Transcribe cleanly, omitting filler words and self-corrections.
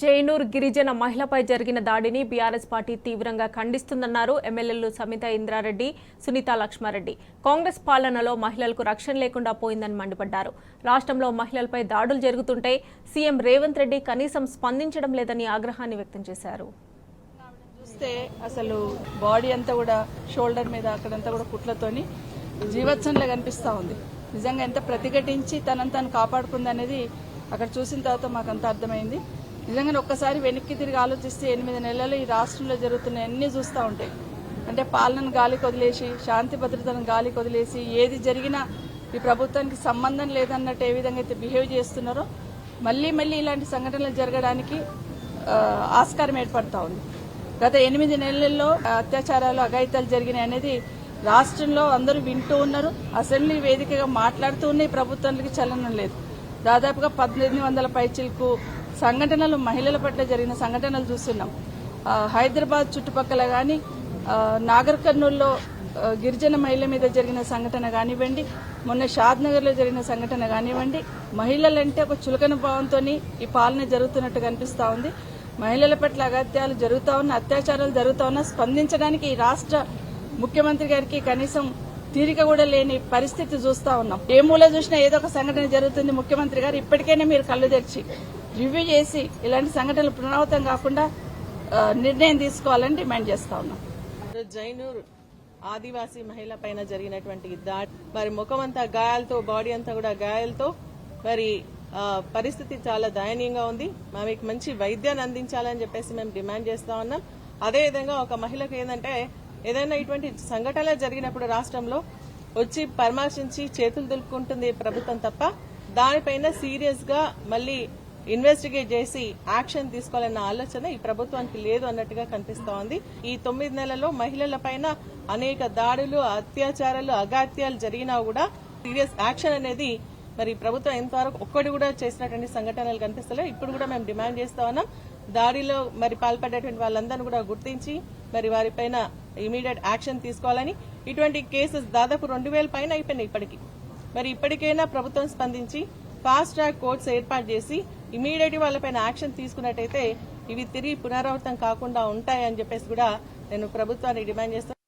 జైనూర్ గిరిజన మహిళపై జరిగిన దాడిని బీఆర్ఎస్ పార్టీ తీవ్రంగా ఖండిస్తుందన్నారు ఎమ్మెల్యేలు సమిత ఇంద్రారెడ్డి, సునీత లక్ష్మారెడ్డి. కాంగ్రెస్ పాలనలో మహిళలకు రక్షణ లేకుండా పోయిందని మండిపడ్డారు. రాష్ట్రంలో మహిళలపై దాడులు జరుగుతుంటే సీఎం రేవంత్ రెడ్డి కనీసం స్పందించడం లేదని ఆగ్రహాన్ని వ్యక్తం చేశారు. చూస్తే అసలు బాడీ అంతా కూడా షోల్డర్ మీద అక్కడంతా కూడా కుట్లతోని జీవత్సంలో కనిపిస్తా ఉంది. నిజంగా ఎంత ప్రతిఘటించి తనను కాపాడుకుంది అనేది అక్కడ చూసిన తర్వాత మాకంతా అర్థమైంది. నిజంగా ఒక్కసారి వెనక్కి తిరిగి ఆలోచిస్తే 8 నెలలు ఈ రాష్ట్రంలో జరుగుతున్న అన్ని చూస్తూ ఉంటాయి. అంటే పాలనను గాలికి వదిలేసి, శాంతి భద్రతను గాలికి వదిలేసి, ఏది జరిగినా ఈ ప్రభుత్వానికి సంబంధం లేదన్నట్టు ఏ విధంగా అయితే బిహేవ్ చేస్తున్నారో మళ్లీ ఇలాంటి సంఘటనలు జరగడానికి ఆస్కారం ఏర్పడతా ఉంది. గత 8 నెలల్లో అత్యాచారాలు, అఘాయితాలు జరిగినాయి అనేది రాష్ట్రంలో అందరూ వింటూ ఉన్నారు. అసెంబ్లీ వేదికగా మాట్లాడుతూ ఉన్నాయి. ప్రభుత్వానికి చలనం లేదు. దాదాపుగా 1800 పైచిలకు సంఘటనలు మహిళల పట్ల జరిగిన సంఘటనలు చూస్తున్నాం. హైదరాబాద్ చుట్టుపక్కల గాని, నాగర్ కర్నూల్లో గిరిజన మహిళ మీద జరిగిన సంఘటన కానివ్వండి, మొన్న షాద్నగర్ లో జరిగిన సంఘటన కానివ్వండి, మహిళలంటే ఒక చులకన భావంతో ఈ పాలన జరుగుతున్నట్టు కనిపిస్తా ఉంది. మహిళల పట్ల అగత్యాలు జరుగుతా ఉన్నా, అత్యాచారాలు జరుగుతా ఉన్నా స్పందించడానికి ఈ రాష్ట్ర ముఖ్యమంత్రి గారికి కనీసం తీరిక కూడా లేని పరిస్థితి చూస్తా ఉన్నాం. ఏ మూల చూసినా ఏదో ఒక సంఘటన జరుగుతుంది. ముఖ్యమంత్రి గారు ఇప్పటికైనా మీరు కళ్ళు తెరిచి రివ్యూ చేసి ఇలాంటి సంఘటనలు పునరావృతం కాకుండా నిర్ణయం తీసుకోవాలని డిమాండ్ చేస్తా ఉన్నాం. జైనూర్ ఆదివాసీ మహిళ పైన జరిగినటువంటి దాడి, మరి ముఖమంతా గాయాలతో, బాడీ అంతా కూడా గాయాలతో, మరి పరిస్థితి చాలా దయనీయంగా ఉంది. ఆమెకు మంచి వైద్యాన్ని అందించాలని చెప్పేసి మేము డిమాండ్ చేస్తా ఉన్నాం. అదేవిధంగా ఒక మహిళకు ఏంటంటే ఏదైనా ఇటువంటి సంఘటనలు జరిగినప్పుడు రాష్ట్రంలో వచ్చి పరామర్శించి చేతులు దులుపుకుంటుంది ప్రభుత్వం తప్ప దానిపైన సీరియస్ గా మళ్లీ ఇన్వెస్టిగేట్ చేసి యాక్షన్ తీసుకోవాలన్న ఆలోచన ఈ ప్రభుత్వానికి లేదు అన్నట్టుగా కనిపిస్తా ఉంది. ఈ 9 నెలల్లో మహిళల పైన అనేక దాడులు, అత్యాచారాలు, అఘాత్యాలు జరిగినా కూడా సీరియస్ యాక్షన్ అనేది మరి ప్రభుత్వం ఎంతవరకు ఒక్కటి కూడా చేసినటువంటి సంఘటనలు కనిపిస్తలేవు. ఇప్పుడు కూడా మేము డిమాండ్ చేస్తా ఉన్నాం. దాడిలో మరి పాల్పడేటువంటి వాళ్ళందరినీ కూడా గుర్తించి మరి వారిపైన ఇమీడియట్ యాక్షన్ తీసుకోవాలని. ఇటువంటి కేసెస్ దాదాపు 2000 పైన అయిపోయినాయి ఇప్పటికీ. మరి ఇప్పటికైనా ప్రభుత్వం స్పందించి ఫాస్ట్ ట్రాక్ కోర్ట్స్ ఏర్పాటు చేసి ఇమీడియట్ వాళ్ళపైన యాక్షన్ తీసుకున్నట్టయితే ఇవి తిరిగి పునరావృతం కాకుండా ఉంటాయని చెప్పేసి కూడా నేను ప్రభుత్వాన్ని డిమాండ్ చేస్తాను.